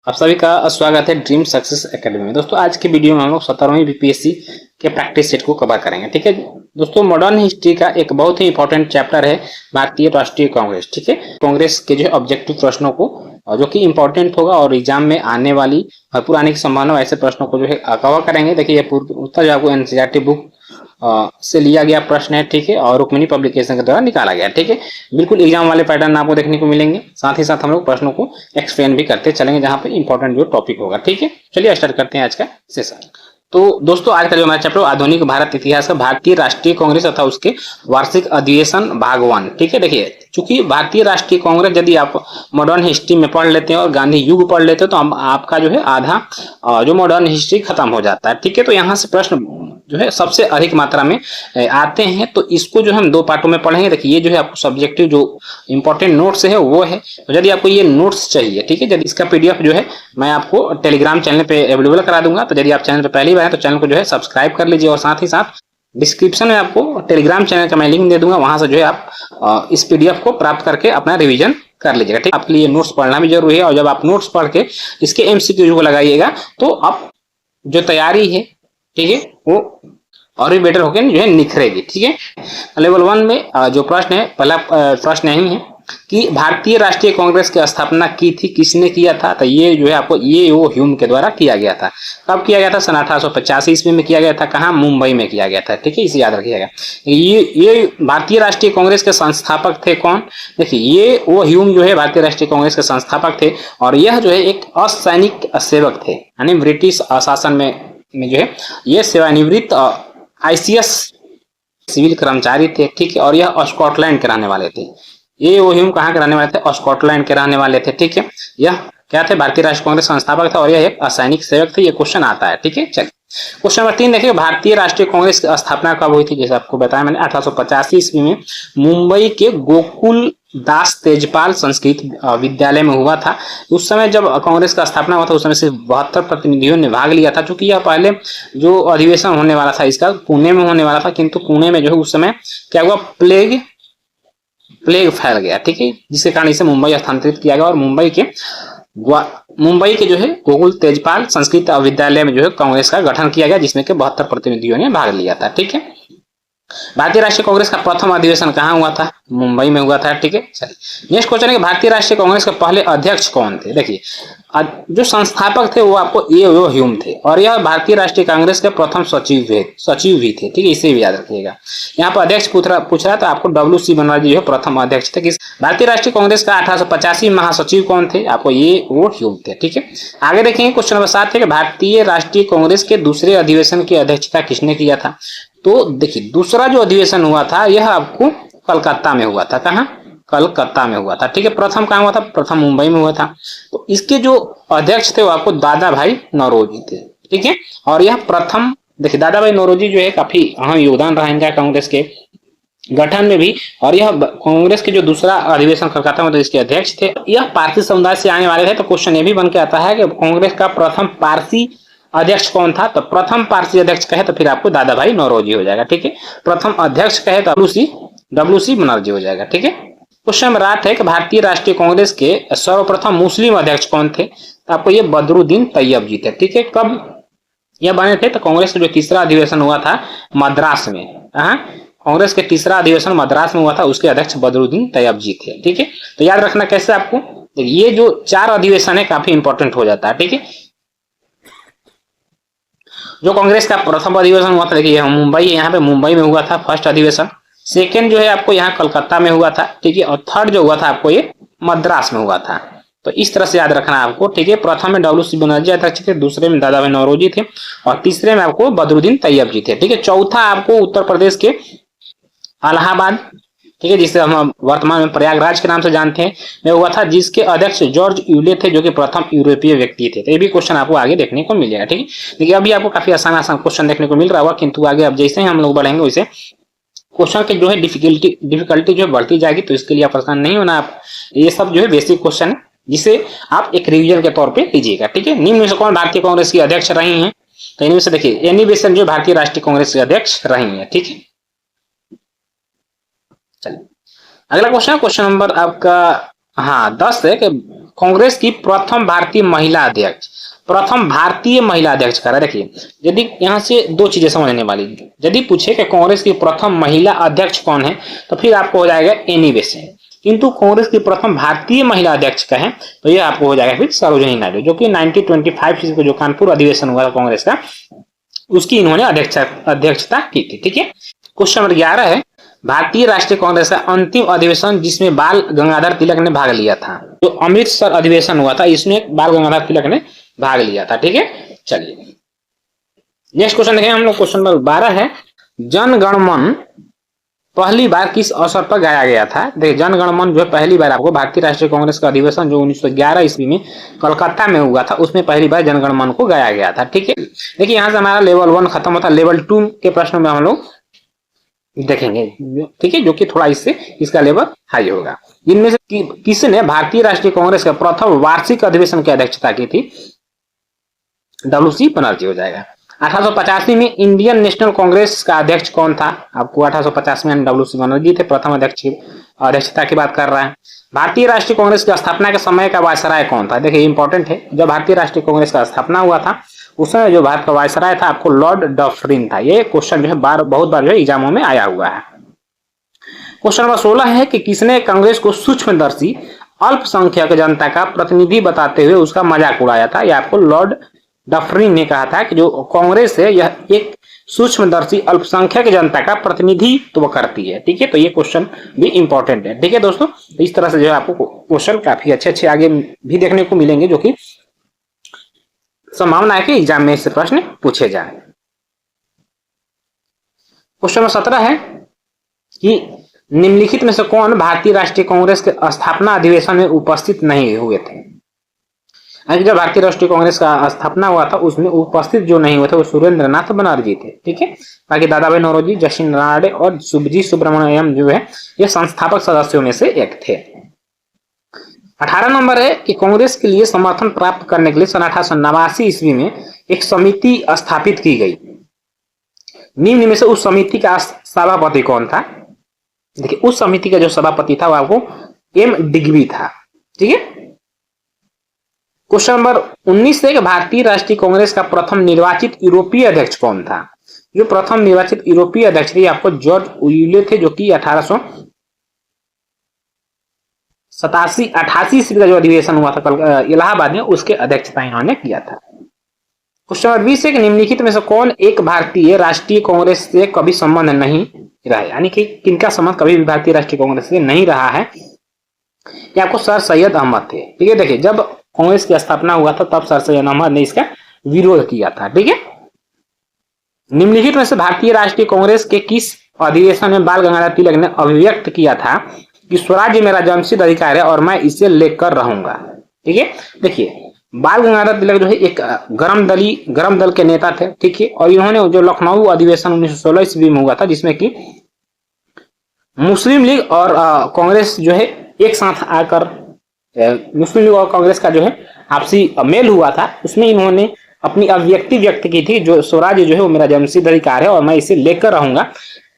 आप सभी का स्वागत है ड्रीम सक्सेस एकेडमी में। दोस्तों आज के वीडियो में हम लोग 17वीं बीपीएससी के प्रैक्टिस सेट को कवर करेंगे। ठीक है दोस्तों, मॉडर्न हिस्ट्री का एक बहुत ही इंपॉर्टेंट चैप्टर है भारतीय राष्ट्रीय कांग्रेस। ठीक है, कांग्रेस के जो ऑब्जेक्टिव प्रश्नों को जो कि इंपॉर्टेंट होगा और एग्जाम में आने वाली भरपूर आने की संभावना ऐसे प्रश्नों को जो है कवर करेंगे। देखिए ये पूर्व उत्तर जो आपको एनसीईआरटी बुक से लिया गया प्रश्न है। ठीक है, और रुक्मिणी पब्लिकेशन के द्वारा निकाला गया। ठीक है, बिल्कुल एग्जाम वाले पैटर्न आपको देखने को मिलेंगे। साथ ही साथ हम लोग प्रश्नों को एक्सप्लेन भी करते चलेंगे जहां पे इंपॉर्टेंट जो टॉपिक होगा। ठीक है, चलिए स्टार्ट करते हैं आज का सेशन। तो दोस्तों आज का जो हमारा चैप्टर आधुनिक भारत इतिहास का भारतीय राष्ट्रीय कांग्रेस तथा उसके वार्षिक अधिवेशन भाग 1। ठीक है, देखिए चूंकि भारतीय राष्ट्रीय कांग्रेस यदि आप मॉडर्न हिस्ट्री में पढ़ लेते हैं और गांधी युग पढ़ लेते हैं तो आपका जो है आधा जो मॉडर्न हिस्ट्री खत्म हो जाता है। ठीक है, तो यहाँ से प्रश्न जो है सबसे अधिक मात्रा में आते हैं, तो इसको जो हम दो पार्टों में पढ़ेंगे। देखिए ये जो है आपको सब्जेक्टिव जो इंपॉर्टेंट नोट्स है वो है, तो यदि आपको ये नोट्स चाहिए, ठीक है, यदि इसका पीडीएफ जो है मैं आपको टेलीग्राम चैनल पे अवेलेबल करा दूंगा। तो यदि आप चैनल पे पहली बार है तो चैनल को जो है सब्सक्राइब कर लीजिए और साथ ही साथ डिस्क्रिप्शन में आपको टेलीग्राम चैनल का मैं लिंक दे दूंगा, वहां से जो है आप इस पीडीएफ को प्राप्त करके अपना रिवीजन कर लीजिएगा। ठीक, आपके लिए नोट्स पढ़ना भी जरूरी है और जब आप नोट्स पढ़ के इसके एमसीक्यू को लगाइएगा तो आप जो तैयारी है, ठीक है, वो और भी बेटर होकर जो है निखरेगी। ठीक है, लेवल 1 में जो प्रश्न है, पहला प्रश्न यही है कि भारतीय राष्ट्रीय कांग्रेस की स्थापना की थी, किसने किया था? तो ये जो है आपको ये वो ह्यूम के द्वारा किया गया था। कब किया गया था? सन 1885 ईस्वी में किया गया था। कहाँ? मुंबई में किया गया था। ठीक है, इसे याद रखिएगा। ये भारतीय राष्ट्रीय कांग्रेस के संस्थापक थे कौन? देखिए ये वो ह्यूम जो है भारतीय राष्ट्रीय कांग्रेस के संस्थापक थे और यह जो है एक असैनिक सेवक थे, यानी ब्रिटिश शासन में जो है ये सेवानिवृत्त आईसीएस सिविल कर्मचारी थे। ठीक है, और यह स्कॉटलैंड के रहने वाले थे। ये वो ह्यूम कहाँ के रहने वाले थे? स्कॉटलैंड के रहने वाले थे। ठीक है, यह क्या थे? भारतीय राष्ट्रीय कांग्रेस संस्थापक था और यह एक असैनिक सेवक थे। ये क्वेश्चन आता है। ठीक है, चलिए क्वेश्चन नंबर 3 देखिए, भारतीय राष्ट्रीय कांग्रेस की स्थापना कब हुई थी? जैसे आपको बताया मैंने 1885 ईस्वी में मुंबई के गोकुल दास तेजपाल संस्कृत विद्यालय में हुआ था। उस समय जब कांग्रेस का स्थापना हुआ था उस समय सिर्फ 72 प्रतिनिधियों ने भाग लिया था। क्योंकि यह पहले जो अधिवेशन होने वाला था इसका पुणे में होने वाला था, किंतु पुणे में जो है उस समय क्या हुआ? प्लेग फैल गया। ठीक है, जिसके कारण इसे मुंबई स्थानांतरित किया गया और मुंबई के जो है गोकुल तेजपाल संस्कृत विद्यालय में जो है कांग्रेस का गठन किया गया, जिसमें के 72 प्रतिनिधियों ने भाग लिया था। ठीक है, भारतीय राष्ट्रीय कांग्रेस का प्रथम अधिवेशन कहाँ हुआ था? मुंबई में हुआ था। ठीक है, चलिए नेक्स्ट क्वेश्चन है कि भारतीय राष्ट्रीय कांग्रेस के पहले अध्यक्ष कौन थे? देखिए जो संस्थापक थे वो आपको ए ओ ह्यूम थे और यह भारतीय राष्ट्रीय कांग्रेस के प्रथम सचिव भी थे। ठीक है, इसे भी याद रखिएगा। यहाँ पर अध्यक्ष पूछ रहा तो आपको डब्ल्यू.सी. बनर्जी जो है प्रथम अध्यक्ष थे। भारतीय राष्ट्रीय कांग्रेस का 1885 महासचिव कौन थे? आपको ये वो ह्यूम थे। ठीक है, आगे देखेंगे क्वेश्चन नंबर 7 है कि भारतीय राष्ट्रीय कांग्रेस के दूसरे अधिवेशन की अध्यक्षता किसने किया था? तो देखिए दूसरा जो अधिवेशन हुआ था यह आपको कलकत्ता में हुआ था। कहाँ? कलकत्ता में हुआ था। ठीक है, प्रथम कहाँ हुआ था? प्रथम मुंबई में हुआ था। तो इसके जो अध्यक्ष थे वो आपको दादा भाई नौरोजी थे। ठीक है, और यह प्रथम देखिए दादा भाई नौरोजी जो है काफी अहम योगदान रहा इनका कांग्रेस के गठन में भी, और यह कांग्रेस के जो दूसरा अधिवेशन कलकत्ता में तो इसके अध्यक्ष थे। यह पारसी समुदाय से आने वाले थे। तो क्वेश्चन ये भी बन के आता है कि कांग्रेस का प्रथम पारसी अध्यक्ष कौन था? तो प्रथम पारसी अध्यक्ष कहे तो फिर आपको दादा भाई नौरोजी हो जाएगा। ठीक है, प्रथम अध्यक्ष कहे तो डब्ल्यू.सी. बनर्जी हो जाएगा। ठीक है, क्वेश्चन नंबर 8 है कि भारतीय राष्ट्रीय कांग्रेस के सर्वप्रथम मुस्लिम अध्यक्ष कौन थे? तो आपको ये बदरुद्दीन तैयब जी थे। ठीक है, कब यह बने थे? तो कांग्रेस का जो तीसरा अधिवेशन हुआ था मद्रास में, कांग्रेस के तीसरा अधिवेशन मद्रास में हुआ था, उसके अध्यक्ष बदरुद्दीन तैयब जी थे। ठीक है, तो याद रखना कैसे आपको, ये जो 4 अधिवेशन है काफी इंपॉर्टेंट हो जाता है। ठीक है, जो कांग्रेस का प्रथम अधिवेशन हुआ था देखिए मुंबई, यहाँ पे मुंबई में हुआ था फर्स्ट अधिवेशन। सेकेंड जो है आपको यहाँ कलकत्ता में हुआ था। ठीक है, और थर्ड जो हुआ था आपको ये मद्रास में हुआ था। तो इस तरह से याद रखना आपको। ठीक है, प्रथम में डब्ल्यू.सी. बनर्जी अध्यक्ष थे, दूसरे में दादा भाई नौरोजी थे और तीसरे में आपको बदरुद्दीन तैयब जी थे। ठीक है, चौथा आपको उत्तर प्रदेश के इलाहाबाद, ठीक है, जिसे हम वर्तमान में प्रयागराज के नाम से जानते हैं, में हुआ था, जिसके अध्यक्ष जॉर्ज यूले थे जो कि प्रथम यूरोपीय व्यक्ति थे। तो ये भी क्वेश्चन आपको आगे देखने को मिलेगा। ठीक है, देखिए अभी आपको काफी आसान क्वेश्चन देखने को मिल रहा होगा, किंतु आगे अब जैसे ही हम लोग बढ़ेंगे वैसे क्वेश्चन की जो है डिफिकल्टी जो बढ़ती जाएगी। तो इसके लिए आप परेशान नहीं होना, आप ये सब जो है बेसिक क्वेश्चन है जिसे आप एक रिविजन के तौर पर लीजिएगा। ठीक है, निम्न में से कौन भारतीय कांग्रेस की अध्यक्ष रही है? तो इनमें से देखिए एनी बेसेंट जो भारतीय राष्ट्रीय कांग्रेस के अध्यक्ष रही है। ठीक है, चलिए अगला क्वेश्चन नंबर आपका 10 है कि कांग्रेस की प्रथम भारतीय महिला अध्यक्ष, प्रथम भारतीय महिला अध्यक्ष करा। देखिए यदि यहाँ से दो चीजें समझने वाली, यदि पूछे कि कांग्रेस की प्रथम महिला अध्यक्ष कौन है तो फिर आपको हो जाएगा एनी बेसेंट, किंतु कांग्रेस की प्रथम भारतीय महिला अध्यक्ष कहें तो यह आपको हो जाएगा फिर सरोजिनी नायडू, जो कि 1925 को जो कानपुर अधिवेशन हुआ था कांग्रेस का, उसकी इन्होंने अध्यक्षता की थी। ठीक है, क्वेश्चन नंबर 11 है, भारतीय राष्ट्रीय कांग्रेस का अंतिम अधिवेशन जिसमें बाल गंगाधर तिलक ने भाग लिया था, जो अमृतसर अधिवेशन हुआ था इसमें बाल गंगाधर तिलक ने भाग लिया था। ठीक है, चलिए नेक्स्ट क्वेश्चन देखें हम लोग। क्वेश्चन नंबर 12 है, जन गण मन पहली बार किस अवसर पर गाया गया था। देखिए जन गण मन जो है पहली बार आपको भारतीय राष्ट्रीय कांग्रेस का अधिवेशन जो 1911 ईस्वी में कलकत्ता में हुआ था, उसमें पहली बार जन गण मन को गाया गया था। ठीक है, देखिए यहाँ से हमारा लेवल 1 खत्म होता है, लेवल 2 के प्रश्नों में हम लोग देखेंगे। ठीक है, जो कि थोड़ा इससे इसका लेवल हाई होगा। इनमें से किसने भारतीय राष्ट्रीय कांग्रेस का प्रथम वार्षिक अधिवेशन की अध्यक्षता की थी। डब्ल्यूसी बनर्जी हो जाएगा। 1885 में इंडियन नेशनल कांग्रेस का अध्यक्ष कौन था। आपको 1850 में डब्ल्यूसी बनर्जी थे प्रथम अध्यक्षता की बात कर रहा है। भारतीय राष्ट्रीय कांग्रेस की स्थापना के समय का वायसराय कौन था। देखिए इंपॉर्टेंट है, जब भारतीय राष्ट्रीय कांग्रेस का स्थापना हुआ था उस समय जो भारत का वायसराय था आपको लॉर्ड डफरिन था। ये क्वेश्चन जो है बहुत बार जो है एग्जामों में आया हुआ है। क्वेश्चन नंबर 16 है कि किसने कांग्रेस को सूक्ष्मदर्शी अल्पसंख्यक जनता का प्रतिनिधि बताते हुए उसका मजाक उड़ाया था। यह आपको लॉर्ड डफरिन ने कहा था कि जो कांग्रेस है यह एक सूक्ष्मदर्शी अल्पसंख्यक जनता का प्रतिनिधित्व करती है। ठीक है, तो ये क्वेश्चन भी इंपॉर्टेंट है। ठीक है दोस्तों, तो इस तरह से जो है आपको क्वेश्चन काफी अच्छे आगे भी देखने को मिलेंगे, जो कि संभावना है कि एग्जाम में इससे प्रश्न पूछे जाए। क्वेश्चन नंबर 17 है कि निम्नलिखित में से कौन भारतीय राष्ट्रीय कांग्रेस के स्थापना अधिवेशन में उपस्थित नहीं हुए थे। जब भारतीय राष्ट्रीय कांग्रेस का स्थापना हुआ था उसमें उपस्थित जो नहीं हुए थे वो सुरेंद्र नाथ बनर्जी थे। ठीक है, बाकी दादा भाई नौरोजी, जशीन राणा और सुबजी सुब्रमण्यम जो है ये संस्थापक सदस्यों में से एक थे। 18 नंबर है कि कांग्रेस के लिए समर्थन प्राप्त करने के लिए सन 1889 ईस्वी में एक समिति स्थापित की गई। निम्न में से उस समिति का सभापति कौन था। देखिए उस समिति का जो सभापति था वो आपको एम डिग्बी था। ठीक है, क्वेश्चन नंबर 19 है कि भारतीय राष्ट्रीय कांग्रेस का प्रथम निर्वाचित यूरोपीय अध्यक्ष कौन था। जो प्रथम निर्वाचित यूरोपीय अध्यक्ष थे आपको जॉर्ज उयुले थे, जो कि 1888 ईस्वी का जो अधिवेशन हुआ था इलाहाबाद में उसके अध्यक्षता इन्होंने किया था। क्वेश्चन नंबर 20 है कि निम्नलिखित में से कौन एक भारतीय राष्ट्रीय कांग्रेस से कभी संबंध नहीं रहा, यानी कि किनका संबंध कभी भी भारतीय राष्ट्रीय कांग्रेस से नहीं रहा है। ये आपको सर सैयद अहमद थे। ठीक है, देखिए जब कांग्रेस की स्थापना हुआ था तब सर सैयद अहमद ने इसका विरोध किया था। ठीक है, निम्नलिखित में से भारतीय राष्ट्रीय कांग्रेस के किस अधिवेशन में बाल गंगाधर तिलक ने अभिव्यक्त किया था कि स्वराज्य मेरा जन्मसिद्ध अधिकार है और मैं इसे लेकर रहूंगा। ठीक है, देखिए बाल गंगाधर तिलक जो है एक गरम दल के नेता थे। ठीक है, और इन्होंने जो लखनऊ अधिवेशन 1916 ईस्वी में हुआ था जिसमें कि मुस्लिम लीग और कांग्रेस जो है एक साथ आकर मुस्लिम लीग और कांग्रेस का जो है आपसी मेल हुआ था, उसमें इन्होंने अपनी अभिव्यक्ति व्यक्त की थी जो स्वराज्य जो है वो मेरा जन्मसिद्ध अधिकार है और मैं इसे लेकर रहूंगा।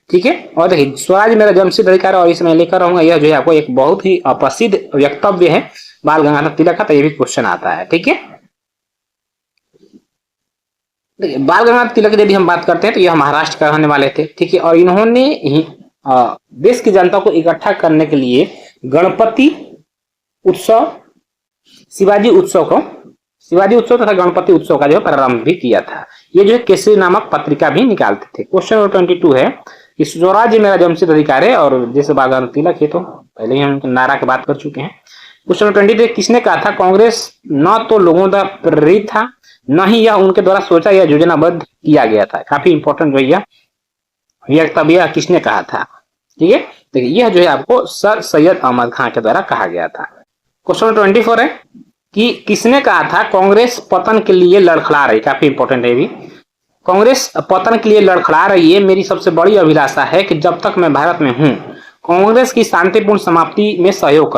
ठीक है, और देखिए स्वराज्य मेरा जन्मसिद्ध अधिकार है और इसे मैं लेकर रहूंगा, यह जो है आपको एक बहुत ही प्रसिद्ध वक्तव्य है बाल गंगाधर तिलक का, तो ये भी क्वेश्चन आता है। ठीक है, देखिए बाल गंगाधर तिलक यदि हम बात करते हैं तो यह महाराष्ट्र के रहने वाले थे। ठीक है, और इन्होंने देश की जनता को इकट्ठा करने के लिए गणपति उत्सव, शिवाजी उत्सव तथा गणपति उत्सव का जो है प्रारंभ भी किया था। ये जो है केसरी नामक पत्रिका भी निकालते थे। क्वेश्चन नंबर 22 है कि स्वराज्य मेरा जन्मसिद्ध अधिकार है, और जैसे बाल गंगाधर तिलक है तो पहले ही हम नारा की बात कर चुके हैं। क्वेश्चन नंबर 23 किसने कहा था कांग्रेस न तो लोगों द्वारा प्रेरित था न ही यह उनके द्वारा सोचा या योजनाबद्ध किया गया था। काफी इंपॉर्टेंट भैया वक्तव्य किसने कहा था। ठीक है, देखिए यह जो है आपको सर सैयद अहमद खान के द्वारा कहा गया था। क्वेश्चन नंबर 24 है कि किसने कहा था कांग्रेस पतन के लिए लड़खड़ा रही। काफी इंपॉर्टेंट है भी, कांग्रेस पतन के लिए लड़खड़ा रही है, मेरी सबसे बड़ी अभिलाषा है कि जब तक मैं भारत में हूं कांग्रेस की शांतिपूर्ण समाप्ति में सहयोग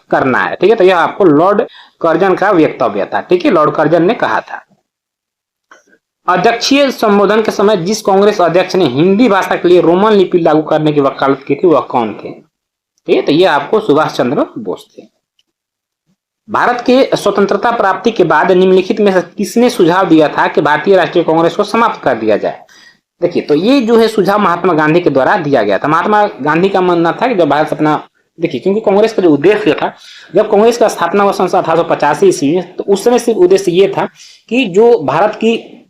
करना है। ठीक है, तो यह आपको लॉर्ड कर्जन का वक्तव्य था। ठीक है, लॉर्ड कर्जन ने कहा था। अध्यक्षीय संबोधन के समय जिस कांग्रेस अध्यक्ष ने हिंदी भाषा के लिए रोमन लिपि लागू करने की वकालत की थी वह कौन थे। ठीक है, तो यह आपको सुभाष चंद्र बोस थे। भारत के स्वतंत्रता प्राप्ति के बाद निम्नलिखित में से किसने सुझाव दिया था कि भारतीय राष्ट्रीय कांग्रेस को समाप्त कर दिया जाए? देखिए, तो ये जो है सुझाव महात्मा गांधी के द्वारा दिया गया था। महात्मा गांधी का मानना था कि जब भारत अपना, देखिए, क्योंकि कांग्रेस का जो उद्देश्य था, जब कांग्रेस का स्थापना हुआ सन 1885 ईस्वी में, तो उस समय सिर्फ उद्देश्य ये था कि जो भारत की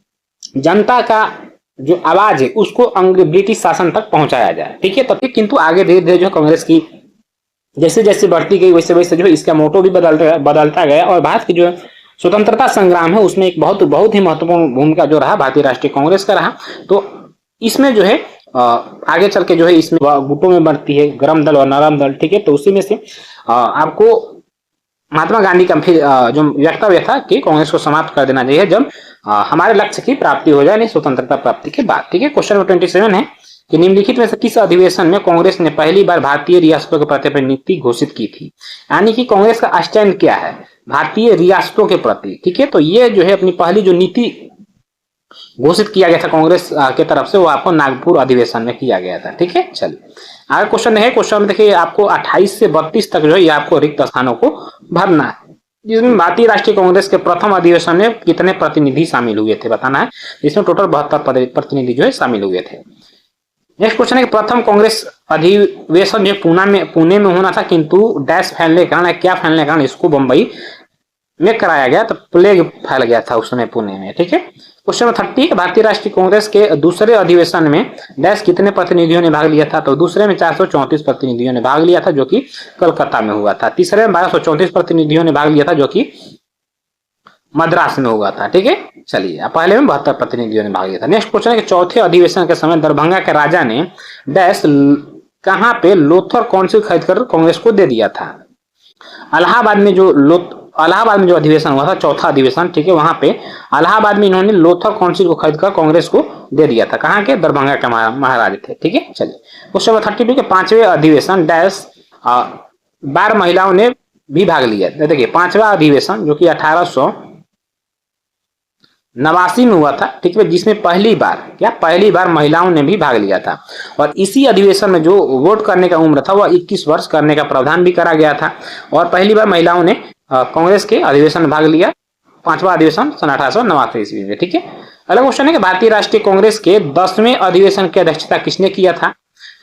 जनता का जो आवाज है उसको ब्रिटिश शासन तक पहुंचाया जाए, ठीक है। तो किंतु आगे धीरे धीरे जो कांग्रेस की जैसे जैसे बढ़ती गई वैसे वैसे जो है इसका मोटो भी बदलता गया, और भारत की जो स्वतंत्रता संग्राम है उसमें एक बहुत ही महत्वपूर्ण भूमिका जो रहा भारतीय राष्ट्रीय कांग्रेस का रहा। तो इसमें जो है आगे चल के जो है इसमें गुटों में बढ़ती है, गर्म दल और नरम दल, ठीक है। तो उसी में से आपको महात्मा गांधी का फिर जो वक्तव्य था कि कांग्रेस को समाप्त कर देना चाहिए जब हमारे लक्ष्य की प्राप्ति हो जाए, स्वतंत्रता प्राप्ति के बाद, ठीक है। क्वेश्चन नंबर 27 है कि निम्नलिखित में से किस अधिवेशन में कांग्रेस ने पहली बार भारतीय रियासतों के प्रति अपनी नीति घोषित की थी? यानी कि कांग्रेस का स्टैंड क्या है भारतीय रियासतों के प्रति, ठीक है। तो ये जो है अपनी पहली जो नीति घोषित किया गया था कांग्रेस के तरफ से, वो आपको नागपुर अधिवेशन में किया गया था, ठीक है। चलिए आगे क्वेश्चन है, क्वेश्चन में देखिए आपको 28 से 32 तक जो है ये आपको रिक्त स्थानों को भरना है, जिसमें भारतीय राष्ट्रीय कांग्रेस के प्रथम अधिवेशन में कितने प्रतिनिधि शामिल हुए थे बताना है। इसमें टोटल 72 प्रतिनिधि जो है शामिल हुए थे। नेक्स्ट क्वेश्चन है कि प्रथम कांग्रेस अधिवेशन जो पुणे में होना था, किंतु डैश फैलने के कारण, क्या फैलने के कारण इसको बंबई में कराया गया, तो प्लेग फैल गया था उस समय पुणे में, ठीक है। क्वेश्चन नंबर 30, भारतीय राष्ट्रीय कांग्रेस के दूसरे अधिवेशन में डैश कितने प्रतिनिधियों ने भाग लिया था? तो दूसरे में 434 प्रतिनिधियों ने भाग लिया था जो कि कलकत्ता में हुआ था। तीसरे में 1234 प्रतिनिधियों ने भाग लिया था जो कि मद्रास में हुआ था, ठीक है। चलिए पहले में 72 प्रतिनिधियों ने भाग लिया था। नेक्स्ट क्वेश्चन है कि चौथे अधिवेशन के समय दरभंगा के राजा ने डैश कहां पे लोथर काउंसिल खरीदकर कांग्रेस को दे दिया था? इलाहाबाद में जो अधिवेशन हुआ था, चौथा अधिवेशन, ठीक है, वहां पे इलाहाबाद में इन्होंने लोथर काउंसिल को खरीदकर कांग्रेस को दे दिया था। कहां के? दरभंगा के महाराज थे, ठीक है। चलिए क्वेश्चन नंबर 32 के पांचवें अधिवेशन डैश 12 महिलाओं ने भी भाग लिया। देखिए पांचवा अधिवेशन जो कि 1889 में हुआ था, ठीक है, जिसमें पहली बार महिलाओं ने भी भाग लिया था। और इसी अधिवेशन में जो वोट करने का उम्र था वह 21 वर्ष करने का प्रावधान भी करा गया था, और पहली बार महिलाओं ने कांग्रेस के अधिवेशन में भाग लिया, पांचवा अधिवेशन सन 1889 ईस्वी में, ठीक है। अगला क्वेश्चन है कि भारतीय राष्ट्रीय कांग्रेस के 10वें अधिवेशन की अध्यक्षता किसने किया था?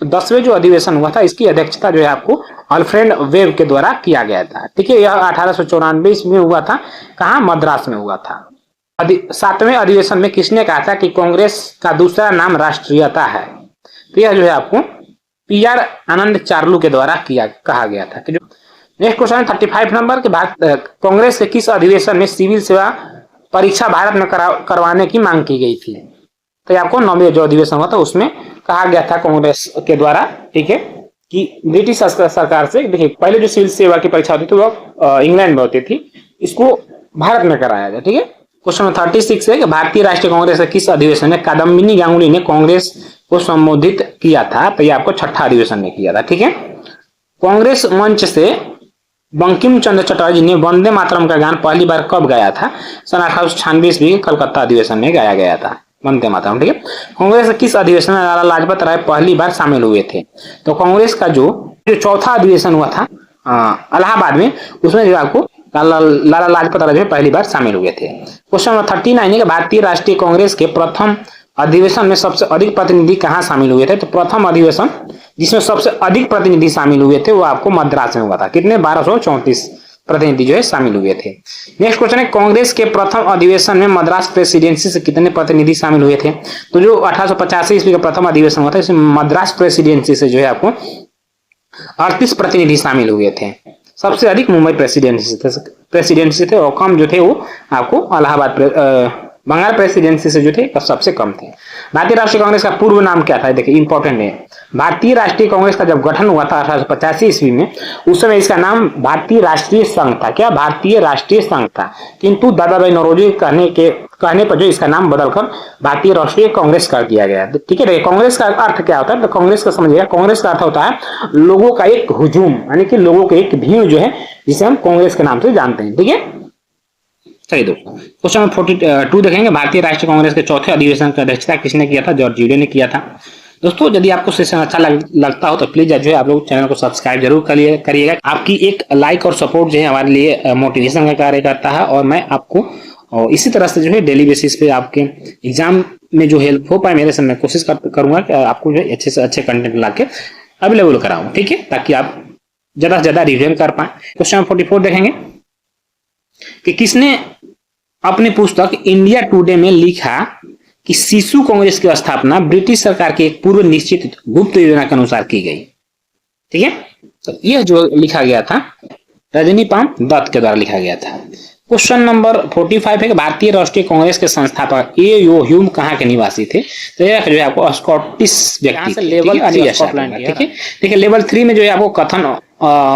तो 10वें जो अधिवेशन हुआ था इसकी अध्यक्षता जो है आपको अल्फ्रेड वेब के द्वारा किया गया था, ठीक है। यह 1894 ईस्वी में हुआ था। कहां? मद्रास में हुआ था। 7वें अधिवेशन में किसने कहा था कि कांग्रेस का दूसरा नाम राष्ट्रीयता है? तो यह जो है आपको PR आनंद चार्लू के द्वारा कहा गया था। नेक्स्ट क्वेश्चन है 35 नंबर के कांग्रेस के किस अधिवेशन में सिविल सेवा परीक्षा भारत में करवाने की मांग की गई थी? तो आपको 9वें जो अधिवेशन हुआ था उसमें कहा गया था कांग्रेस के द्वारा, ठीक है, कि ब्रिटिश सरकार से, देखिए पहले जो सिविल सेवा की परीक्षा होती थी वो इंग्लैंड में होती थी, इसको भारत में कराया गया, ठीक है। क्वेश्चन 36 है कि भारतीय राष्ट्रीय कांग्रेस के किस अधिवेशन में कादम्बिनी गांगुली ने कांग्रेस को संबोधित किया था? तो ये आपको छठा अधिवेशन में किया था, ठीक है। कांग्रेस मंच से बंकिम चंद्र चटर्जी ने वंदे मातरम का गान पहली बार कब गाया था? सन 1896 ईस्वी कलकत्ता अधिवेशन में गाया गया था वंदे मातरम, ठीक है। कांग्रेस के किस अधिवेशन में लाला लाजपत राय पहली बार शामिल हुए थे? तो कांग्रेस का जो चौथा अधिवेशन हुआ था इलाहाबाद में, उसमें जो आपको लाला लाजपत राय पहली बार शामिल हुए थे। क्वेश्चन नंबर 39 है, भारतीय राष्ट्रीय कांग्रेस के प्रथम अधिवेशन में सबसे अधिक प्रतिनिधि कहां शामिल हुए थे? तो प्रथम अधिवेशन जिसमें सबसे अधिक प्रतिनिधि शामिल हुए थे वो आपको मद्रास में हुआ था। कितने? 1234 प्रतिनिधि जो है शामिल हुए थे। नेक्स्ट क्वेश्चन है, कांग्रेस के प्रथम अधिवेशन में मद्रास प्रेसिडेंसी से कितने प्रतिनिधि शामिल हुए थे? तो जो 1885 ईस्वी का प्रथम अधिवेशन हुआ था इसमें मद्रास प्रेसिडेंसी से जो है आपको 38 प्रतिनिधि शामिल हुए थे। सबसे अधिक मुंबई प्रेसिडेंसी थे और कम जो थे वो आपको इलाहाबाद बंगाल प्रेसिडेंसी से जो थे सबसे कम थे। भारतीय राष्ट्रीय कांग्रेस का पूर्व नाम क्या था? देखिए इंपॉर्टेंट है, भारतीय राष्ट्रीय कांग्रेस का जब गठन हुआ था 1885 ईस्वी में, उस समय इसका नाम भारतीय राष्ट्रीय संघ था। क्या? भारतीय राष्ट्रीय संघ था। किंतु दादा भाई नौरोजी कहने पर जो इसका नाम बदलकर भारतीय राष्ट्रीय कांग्रेस कर दिया गया, ठीक है। कांग्रेस का अर्थ क्या होता है? तो कांग्रेस का समझिएगा, कांग्रेस का अर्थ होता है लोगों का एक हुजूम, यानी कि लोगों के एक भीड़ जो है, जिसे हम कांग्रेस के नाम से जानते हैं, ठीक है। चलिए दोस्तों क्वेश्चन नंबर 42 देखेंगे, भारतीय राष्ट्रीय कांग्रेस के चौथे अधिवेशन की अध्यक्षता किसने किया था? जॉर्ज यूडे ने किया था। दोस्तों यदि आपको सेशन अच्छा लगता हो तो प्लीज जो है आप लोग चैनल को सब्सक्राइब जरूर करिएगा। आपकी एक लाइक और सपोर्ट जो है हमारे लिए मोटिवेशन का कार्य करता है, और मैं आपको इसी तरह से जो है डेली बेसिस पे आपके एग्जाम में जो हेल्प हो पाए मेरे से मैं कोशिश करूंगा कि आपको जो है अच्छे से अच्छे कंटेंट ला के अवेलेबल कराऊं, ठीक है, ताकि आप ज्यादा से ज्यादा रिवीजन कर पाए। क्वेश्चन 44 देखेंगे कि किसने अपनी पुस्तक इंडिया टुडे में लिखा कि शिशु कांग्रेस की स्थापना ब्रिटिश सरकार की एक पूर्व निश्चित गुप्त योजना के अनुसार की गई। ठीक है, तो यह जो लिखा गया था रजनीकांत दत्त के द्वारा लिखा गया था। क्वेश्चन नंबर 45 है कि भारतीय राष्ट्रीय कांग्रेस के संस्थापक ए.ओ. ह्यूम कहाँ के निवासी थे? तो यह जो है आपको स्कॉटिश व्यक्ति थे। लेवल 3 स्कॉटलैंड, ठीक है। देखिए लेवल 3 में जो है आपको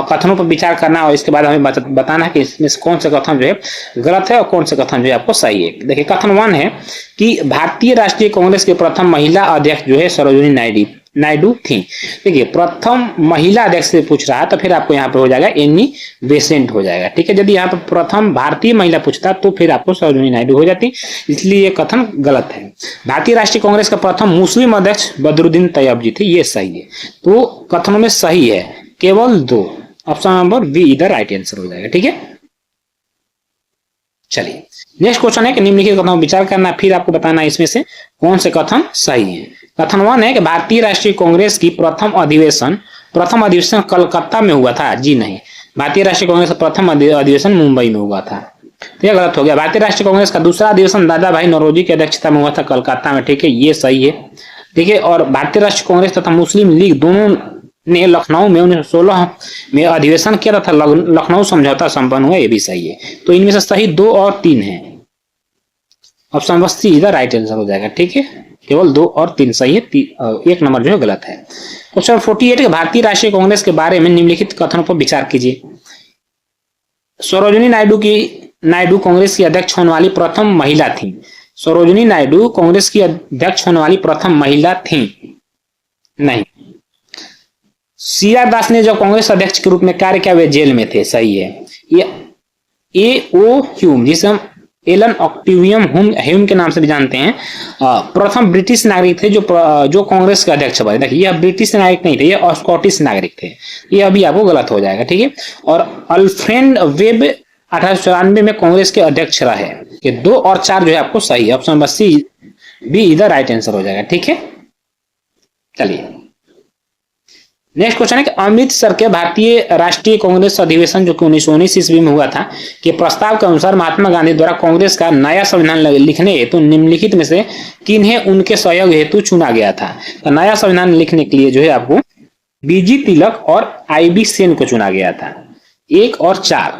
कथनों पर विचार करना और इसके बाद हमें बताना है कि इसमें कौन से कथन जो है गलत है और कौन से कथन जो है आपको सही है। देखिए कथन 1 है कि भारतीय राष्ट्रीय कांग्रेस के प्रथम महिला अध्यक्ष जो है सरोजिनी नायडू थी। देखिए प्रथम महिला अध्यक्ष से पूछ रहा है तो फिर आपको यहाँ पे हो जाएगा एनी बेसेंट हो जाएगा। ठीक है, यदि यहाँ पे प्रथम भारतीय महिला पूछता तो फिर आपको सरोजिनी नायडू हो जाती, इसलिए ये कथन गलत है। भारतीय राष्ट्रीय कांग्रेस का प्रथम मुस्लिम अध्यक्ष बदरुद्दीन तैयब जी थे, ये सही है। तो कथनों में सही है केवल 2, ऑप्शन नंबर बी इधर राइट आंसर हो जाएगा। ठीक है, चलिए नेक्स्ट क्वेश्चन है कि निम्नलिखित कथनों पर विचार करना, फिर आपको बताना इसमें से कौन से कथन सही है। कथन 1 है कि भारतीय राष्ट्रीय कांग्रेस की प्रथम अधिवेशन कलकत्ता में हुआ था। जी नहीं, भारतीय राष्ट्रीय कांग्रेस का प्रथम अधिवेशन मुंबई में हुआ था, तो यह गलत हो गया। भारतीय राष्ट्रीय कांग्रेस का दूसरा अधिवेशन दादा भाई नौरोजी की अध्यक्षता में हुआ था कलकत्ता में। ठीक है, ये सही है। ठीक है, और भारतीय राष्ट्रीय कांग्रेस तथा मुस्लिम लीग दोनों ने लखनऊ में 1916 में अधिवेशन किया तथा लखनऊ समझौता संपन्न हुआ, ये भी सही है। तो इनमें से सही 2 और 3 है, ऑप्शन नंबर सी इधर राइट आंसर हो जाएगा। ठीक है, केवल 2 और 3 सही है, 1 नंबर जो है गलत है। क्वेश्चन 48 है भारतीय राष्ट्रीय कांग्रेस के बारे में निम्नलिखित कथनों पर विचार कीजिए। सरोजिनी नायडू कांग्रेस की अध्यक्ष होने वाली प्रथम महिला थी। सरोजिनी नायडू कांग्रेस की अध्यक्ष होने वाली प्रथम महिला थी, नहीं। सी.आर. दास ने जब कांग्रेस अध्यक्ष के रूप में कार्य किया वे जेल में थे, सही है। ये ए.ओ. ह्यूम, जिसे हम एलन ऑक्टेवियम ह्यूम के नाम से भी जानते हैं, प्रथम ब्रिटिश नागरिक थे जो कांग्रेस के अध्यक्ष बने। देखिए यह ब्रिटिश नागरिक नहीं थे, ये स्कॉटिश नागरिक थे, ये अभी आपको गलत हो जाएगा। ठीक है, और अल्फ्रेड वेब 1894 में कांग्रेस के अध्यक्ष रहे। ये 2 और 4 जो है आपको सही है, ऑप्शन नंबर सी बी इधर राइट आंसर हो जाएगा। ठीक है, चलिए नेक्स्ट क्वेश्चन है कि अमृतसर के भारतीय राष्ट्रीय कांग्रेस अधिवेशन जो कि 1919 ईस्वी में हुआ था के प्रस्ताव के अनुसार महात्मा गांधी द्वारा कांग्रेस का नया संविधान लिखने हेतु निम्नलिखित में से किन्हें उनके सहयोग हेतु चुना गया था। तो नया संविधान लिखने के लिए जो है आपको बीजी तिलक और आई.बी. सेन को चुना गया था, 1 और 4।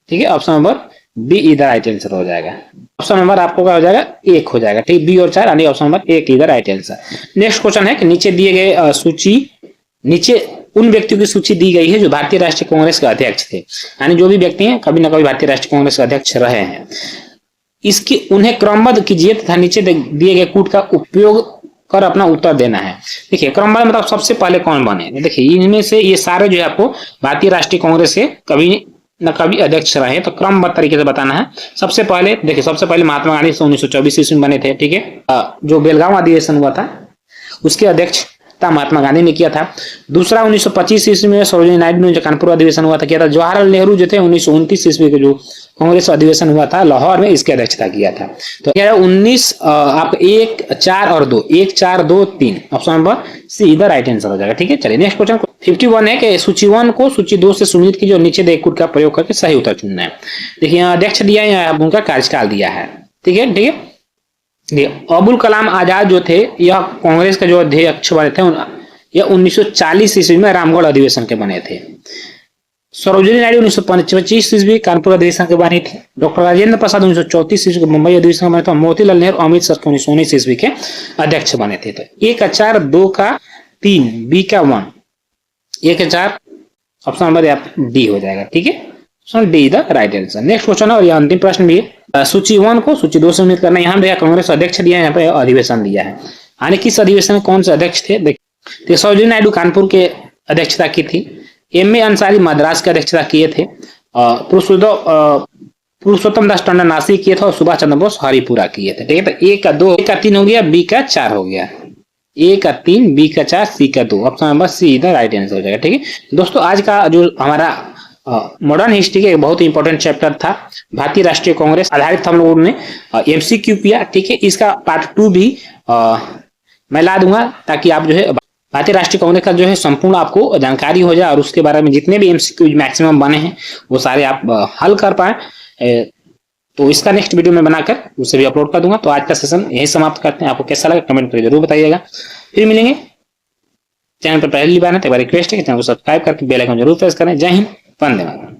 ठीक है, ऑप्शन नंबर बी इधर राइट आंसर हो जाएगा। ऑप्शन नंबर आपको क्या हो जाएगा 1 हो जाएगा। ठीक, बी और 4 यानी ऑप्शन नंबर 1 इधर राइट आंसर। नेक्स्ट क्वेश्चन है कि नीचे दिए गए सूची, नीचे उन व्यक्तियों की सूची दी गई है जो भारतीय राष्ट्रीय कांग्रेस के अध्यक्ष थे, यानी जो भी व्यक्ति हैं कभी ना कभी भारतीय राष्ट्रीय कांग्रेस के अध्यक्ष रहे हैं, इसकी उन्हें क्रमबद्ध कीजिए तथा नीचे दिए गए कूट का उपयोग कर अपना उत्तर देना है। देखिए क्रमबद्ध मतलब सबसे पहले कौन बने। देखिए इनमें से ये सारे जो है आपको भारतीय राष्ट्रीय कांग्रेस के कभी न कभी अध्यक्ष रहे, तो क्रमबद्ध तरीके से बताना है। सबसे पहले देखिए, सबसे पहले महात्मा गांधी 1924 ईस्वी में बने थे। ठीक है, जो बेलगांव अधिवेशन हुआ था उसके अध्यक्ष महात्मा गांधी ने किया था। दूसरा 1925 ईस्वी में सरोजिनी नायडू ने जो कानपुर अधिवेशन हुआ था किया था। जवाहरलाल नेहरू जो थे 1929 ईस्वी के जो कांग्रेस अधिवेशन हुआ था लाहौर में, इसकी अध्यक्षता किया था। तो 19 आप 1, 4 और 2, 1, 4, 2, 3, ऑप्शन नंबर सी इधर राइट आंसर हो जाएगा। ठीक है, चलिए नेक्स्ट क्वेश्चन 51 है कि सूची 1 को सूची 2 से सुनिश्चित कीजिए और नीचे दिए कूट का प्रयोग करके सही उत्तर चुनना है। देखिए यहाँ अध्यक्ष दिया है, यहाँ उनका कार्यकाल दिया है। ठीक है, ठीक है, अबुल कलाम आजाद जो थे यह कांग्रेस के जो अध्यक्ष बने थे, यह 1940 ईस्वी में रामगढ़ अधिवेशन के बने थे। सरोजिनी नायडू 1925 ईस्वी कानपुर अधिवेशन के बने थे। डॉक्टर राजेंद्र प्रसाद 1934 ईस्वी के मुंबई अधिवेशन के बने थे। मोतीलाल नेहरू अमृतसर के 1919 ईस्वी के अध्यक्ष बने थे। तो 1 का 4, 2 का 3, बी का 1, 1 का 4, ऑप्शन नंबर डी हो जाएगा। ठीक है, option D the right answer. Next question है और यह अंतिम प्रश्न भी है। सूची 1 को सूची 2 से उम्मीद करना। यहाँ पे कांग्रेस अध्यक्ष दिया है, यहाँ पे अधिवेशन दिया है। यानी किस अधिवेशन में कौन से अध्यक्ष थे? देखिए सरोजिनी नायडू कानपुर के अध्यक्षता की थी। एम.ए. अंसारी मद्रास के अध्यक्षता किए थे। पुरुषोत्तम दास टंडन नासिक किए थे और सुभाष चंद्र बोस हरिपुरा किए थे। ठीक है, तो 1 का 2, 1 का 3 हो गया, बी का 4 हो गया। ए का 3, बी का 4, सी का 2। ऑप्शन नंबर सी इधर राइट आंसर हो जाएगा। ठीक है दोस्तों, आज का जो हमारा मॉडर्न हिस्ट्री का एक बहुत ही इंपॉर्टेंट चैप्टर था, भारतीय राष्ट्रीय कांग्रेस, आधारित हम लोगों ने एमसीक्यू किया। ठीक है, इसका पार्ट 2 भी मैं ला दूंगा ताकि आप जो है भारतीय राष्ट्रीय कांग्रेस का जो है संपूर्ण आपको जानकारी हो जाए और उसके बारे में जितने भी एमसीक्यू मैक्सिमम बने हैं वो सारे आप हल कर पाए। तो इसका नेक्स्ट वीडियो में बनाकर उसे भी अपलोड कर दूंगा। तो आज का सेशन यही समाप्त करते हैं। आपको कैसा लगा कमेंट करके जरूर बताइएगा। फिर मिलेंगे। चैनल पर पहली बार है तो एक बार रिक्वेस्ट है कि चैनल को सब्सक्राइब करके बेल आइकन जरूर प्रेस करें। जय हिंद, वंदे मातरम।